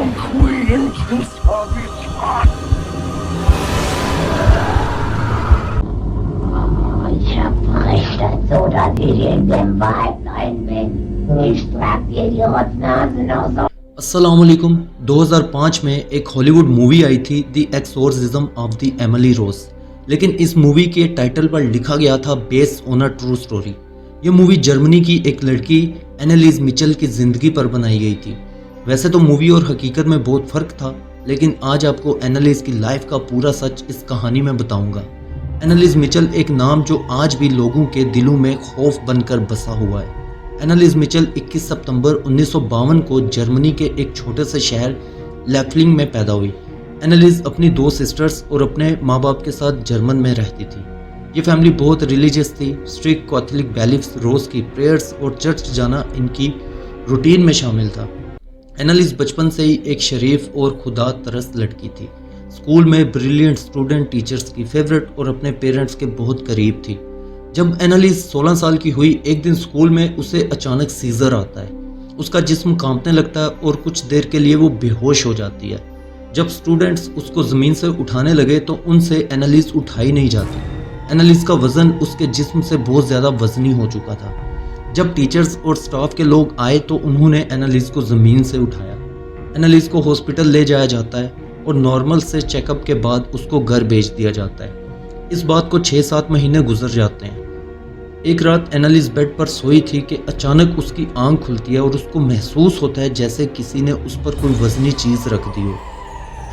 Queen's Habitat. Ich verbrech das so, dass ich in dem Wald rein bin. Ich trag dir die Rotznase noch so. अस्सलाम वालेकुम। 2005 में एक Hollywood movie आई थी the exorcism of the Emily Rose, लेकिन इस movie के title पर लिखा गया था based on a true story. ये मूवी जर्मनी की एक लड़की एनालिस मिचेल की ज़िंदगी पर बनाई गई थी। वैसे तो मूवी और हकीकत में बहुत फ़र्क था, लेकिन आज आपको एनालिस की लाइफ का पूरा सच इस कहानी में बताऊंगा। एनालिस मिचेल एक नाम जो आज भी लोगों के दिलों में खौफ बनकर बसा हुआ है। एनालिस मिचेल 21 सितंबर 1952 को जर्मनी के एक छोटे से शहर लेफ्लिंग में पैदा हुई। एनालिस अपनी 2 सिस्टर्स और अपने माँ बाप के साथ जर्मन में रहती थी। ये फैमिली बहुत रिलीजियस थी। स्ट्रिक्ट कैथोलिक बिलीफ्स, रोज़ की प्रेयर्स और चर्च जाना इनकी रूटीन में शामिल था। एनालिस बचपन से ही एक शरीफ और खुदा तरस लड़की थी। स्कूल में ब्रिलियंट स्टूडेंट, टीचर्स की फेवरेट और अपने पेरेंट्स के बहुत करीब थी। जब एनालिस 16 साल की हुई, एक दिन स्कूल में उसे अचानक सीजर आता है। उसका जिस्म कांपने लगता है और कुछ देर के लिए वो बेहोश हो जाती है। जब स्टूडेंट्स उसको ज़मीन से उठाने लगे तो उनसे एनालिस उठाई नहीं जाती। एनालिस का वज़न उसके जिस्म से बहुत ज़्यादा वज़नी हो चुका था। जब टीचर्स और स्टाफ के लोग आए तो उन्होंने एनालिस को ज़मीन से उठाया। एनालिस को हॉस्पिटल ले जाया जाता है और नॉर्मल से चेकअप के बाद उसको घर भेज दिया जाता है। इस बात को 6-7 महीने गुजर जाते हैं। एक रात एनालिस बेड पर सोई थी कि अचानक उसकी आंख खुलती है और उसको महसूस होता है जैसे किसी ने उस पर कोई वज़नी चीज़ रख दी हो।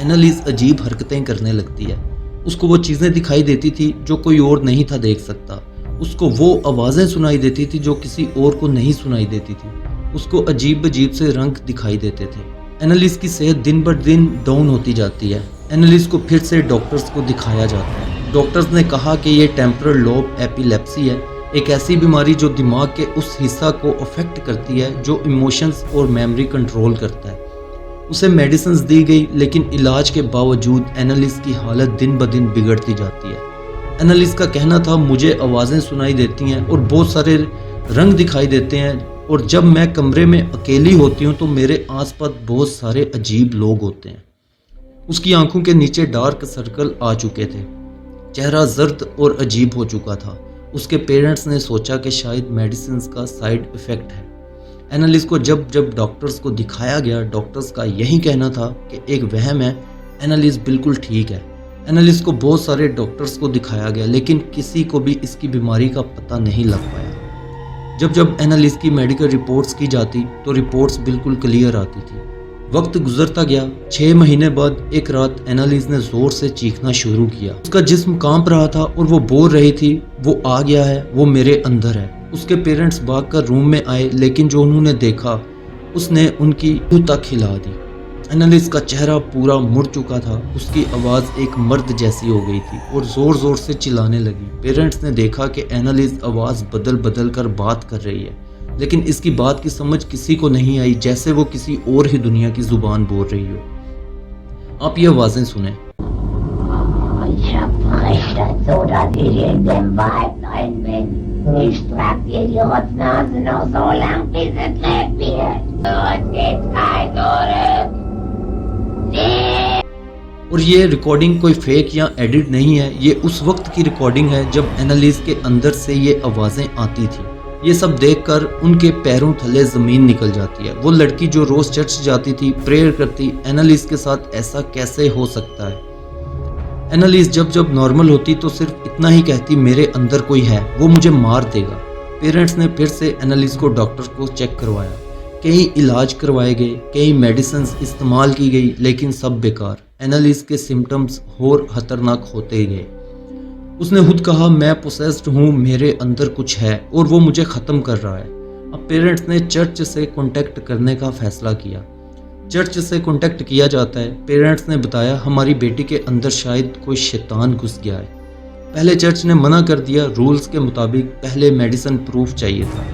एनालिस अजीब हरकतें करने लगती है। उसको वो चीज़ें दिखाई देती थी जो कोई और नहीं था देख सकता। उसको वो आवाज़ें सुनाई देती थी जो किसी और को नहीं सुनाई देती थी। उसको अजीब अजीब से रंग दिखाई देते थे। एनालिस की सेहत दिन ब दिन डाउन होती जाती है। एनालिस को फिर से डॉक्टर्स को दिखाया जाता है। डॉक्टर्स ने कहा कि ये टेम्पोरल लोब एपिलेप्सी है, एक ऐसी बीमारी जो दिमाग के उस हिस्सा को अफेक्ट करती है जो इमोशंस और मेमोरी कंट्रोल करता है। उसे मेडिसिन्स दी गई, लेकिन इलाज के बावजूद एनालिस की हालत दिन ब दिन बिगड़ती जाती है। एनालिस का कहना था, मुझे आवाज़ें सुनाई देती हैं और बहुत सारे रंग दिखाई देते हैं, और जब मैं कमरे में अकेली होती हूँ तो मेरे आसपास बहुत सारे अजीब लोग होते हैं। उसकी आंखों के नीचे डार्क सर्कल आ चुके थे। चेहरा जर्द और अजीब हो चुका था। उसके पेरेंट्स ने सोचा कि शायद मेडिसिन्स का साइड इफ़ेक्ट है। एनालिस को जब जब डॉक्टर्स को दिखाया गया, डॉक्टर्स का यही कहना था कि एक वहम है, एनालिस बिल्कुल ठीक है। एनालिस को बहुत सारे डॉक्टर्स को दिखाया गया, लेकिन किसी को भी इसकी बीमारी का पता नहीं लग पाया। जब जब एनालिस की मेडिकल रिपोर्ट्स की जाती तो रिपोर्ट्स बिल्कुल क्लियर आती थी। वक्त गुजरता गया। 6 महीने बाद एक रात एनालिस ने ज़ोर से चीखना शुरू किया। उसका जिस्म कांप रहा था और वो बोल रही थी, वो आ गया है, वो मेरे अंदर है। उसके पेरेंट्स भागकर रूम में आए, लेकिन जो उन्होंने देखा उसने उनकी रूह तक हिला दी। एनालिस का चेहरा पूरा मुड़ चुका था। उसकी आवाज़ एक मर्द जैसी हो गई थी और ज़ोर ज़ोर से चिल्लाने लगी। पेरेंट्स ने देखा कि एनालिस आवाज़ बदल बदल कर बात कर रही है, लेकिन इसकी बात की समझ किसी को नहीं आई, जैसे वो किसी और ही दुनिया की जुबान बोल रही हो। आप ये आवाज़ें सुने। Ich verbrech das so, dass ich in dem Wald rein bin. Ich trag dir die Rotznase noch so lang, bis es lebt wird. Und geht kein zurück. और ये रिकॉर्डिंग कोई फेक या एडिट नहीं है। ये उस वक्त की रिकॉर्डिंग है जब एनालिस के अंदर से ये आवाज़ें आती थी। ये सब देखकर उनके पैरों थले ज़मीन निकल जाती है। वो लड़की जो रोज़ चर्च जाती थी, प्रेयर करती, एनालिस के साथ ऐसा कैसे हो सकता है। एनालिस जब जब नॉर्मल होती तो सिर्फ इतना ही कहती, मेरे अंदर कोई है, वो मुझे मार देगा। पेरेंट्स ने फिर से एनालिस को डॉक्टर को चेक करवाया। कई इलाज करवाए गए, कई मेडिसिन्स इस्तेमाल की गई, लेकिन सब बेकार। एनालिस के सिम्टम्स और ख़तरनाक होते गए। उसने खुद कहा, मैं पोसेस्ड हूँ, मेरे अंदर कुछ है और वो मुझे ख़त्म कर रहा है। अब पेरेंट्स ने चर्च से कांटेक्ट करने का फ़ैसला किया। चर्च से कांटेक्ट किया जाता है। पेरेंट्स ने बताया, हमारी बेटी के अंदर शायद कोई शैतान घुस गया है। पहले चर्च ने मना कर दिया। रूल्स के मुताबिक पहले मेडिसिन प्रूफ चाहिए था,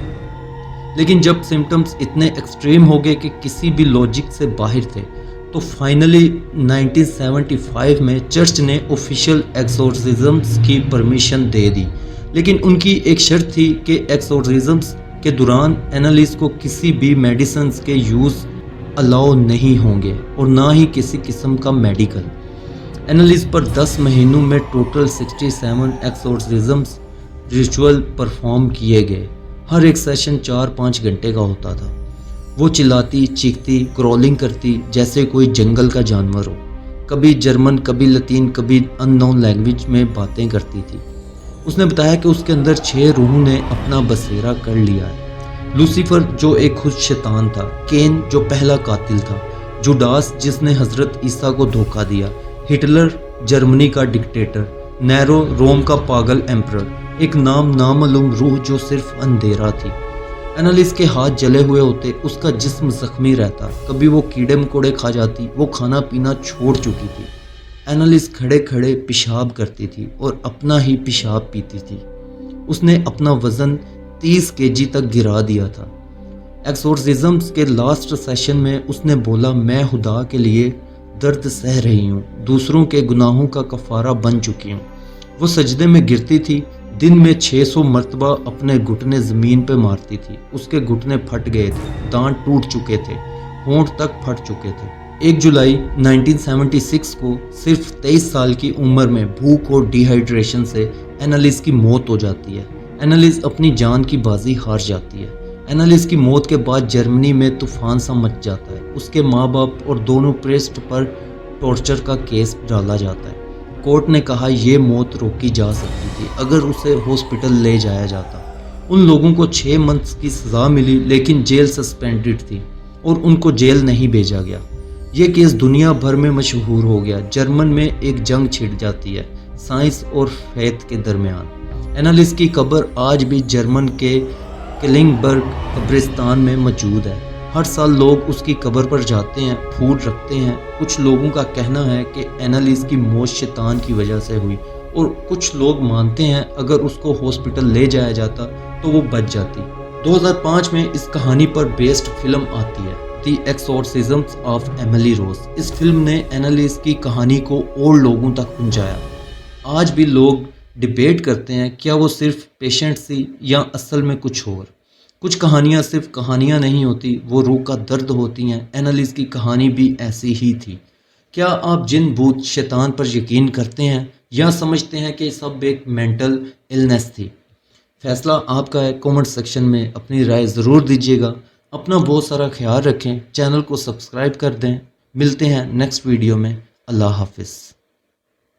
लेकिन जब सिम्टम्स इतने एक्सट्रीम हो गए कि किसी भी लॉजिक से बाहर थे, तो फाइनली 1975 में चर्च ने ऑफिशियल एक्सोर्सिज्म्स की परमिशन दे दी। लेकिन उनकी एक शर्त थी कि एक्सोर्सिज्म्स के दौरान एनालिस को किसी भी मेडिसिन के यूज़ अलाउ नहीं होंगे और ना ही किसी किस्म का मेडिकल। एनालिस पर 10 महीनों में टोटल 67 एक्सोर्सिज्म्स रिचुअल परफॉर्म किए गए। हर एक सेशन 4-5 घंटे का होता था। वो चिल्लाती, चीखती, क्रॉलिंग करती जैसे कोई जंगल का जानवर हो। कभी जर्मन, कभी लतीन, कभी अननोन लैंग्वेज में बातें करती थी। उसने बताया कि उसके अंदर 6 रूहों ने अपना बसेरा कर लिया है। लूसीफर जो एक खुद शैतान था, केन जो पहला कातिल था, जुडास जिसने हजरत ईसा को धोखा दिया, हिटलर जर्मनी का डिक्टेटर, नैरो रोम का पागल एम्परर, एक नामालूम रूह जो सिर्फ अंधेरा थी। एनालिस के हाथ जले हुए होते, उसका जिस्म जख्मी रहता, कभी वो कीड़े मकोड़े खा जाती, वो खाना पीना छोड़ चुकी थी। एनालिस खड़े खड़े पेशाब करती थी और अपना ही पेशाब पीती थी। उसने अपना वजन 30 केजी तक गिरा दिया था। एक्सोर्सिज्म्स के लास्ट सेशन में उसने बोला, मैं खुदा के लिए दर्द सह रही हूँ, दूसरों के गुनाहों का कफारा बन चुकी हूँ। वो सजदे में गिरती थी, दिन में 600 मरतबा अपने घुटने ज़मीन पे मारती थी। उसके घुटने फट गए थे, दांत टूट चुके थे, होंठ तक फट चुके थे। 1 जुलाई 1976 को सिर्फ 23 साल की उम्र में भूख और डिहाइड्रेशन से एनालिस की मौत हो जाती है। एनालिस अपनी जान की बाजी हार जाती है। एनालिस की मौत के बाद जर्मनी में तूफान सा मच जाता है। उसके माँ बाप और दोनों प्रेस्ट पर टॉर्चर का केस डाला जाता है। कोर्ट ने कहा ये मौत रोकी जा सकती थी अगर उसे हॉस्पिटल ले जाया जाता। उन लोगों को 6 मंथ्स की सज़ा मिली, लेकिन जेल सस्पेंडेड थी और उनको जेल नहीं भेजा गया। ये केस दुनिया भर में मशहूर हो गया। जर्मन में एक जंग छिड़ जाती है साइंस और फेथ के दरमियान। एनालिस की कब्र आज भी जर्मन के किलिंगबर्ग कब्रिस्तान में मौजूद है। हर साल लोग उसकी कब्र पर जाते हैं, फूल रखते हैं। कुछ लोगों का कहना है कि एनालिस की मौत शैतान की वजह से हुई और कुछ लोग मानते हैं अगर उसको हॉस्पिटल ले जाया जाता तो वो बच जाती। 2005 में इस कहानी पर बेस्ड फिल्म आती है, द एक्सोर्सिज्म्स ऑफ एमिली रोज। इस फिल्म ने एनालिस की कहानी को और लोगों तक पहुंचाया। आज भी लोग डिबेट करते हैं क्या वो सिर्फ पेशेंट थी या असल में कुछ और। कुछ कहानियाँ सिर्फ कहानियाँ नहीं होती, वो रूह का दर्द होती हैं। एनालिस की कहानी भी ऐसी ही थी। क्या आप जिन भूत शैतान पर यकीन करते हैं या समझते हैं कि सब एक मेंटल इलनेस थी? फैसला आपका है। कमेंट सेक्शन में अपनी राय ज़रूर दीजिएगा। अपना बहुत सारा ख्याल रखें, चैनल को सब्सक्राइब कर दें। मिलते हैं नेक्स्ट वीडियो में। अल्लाह हाफिज़।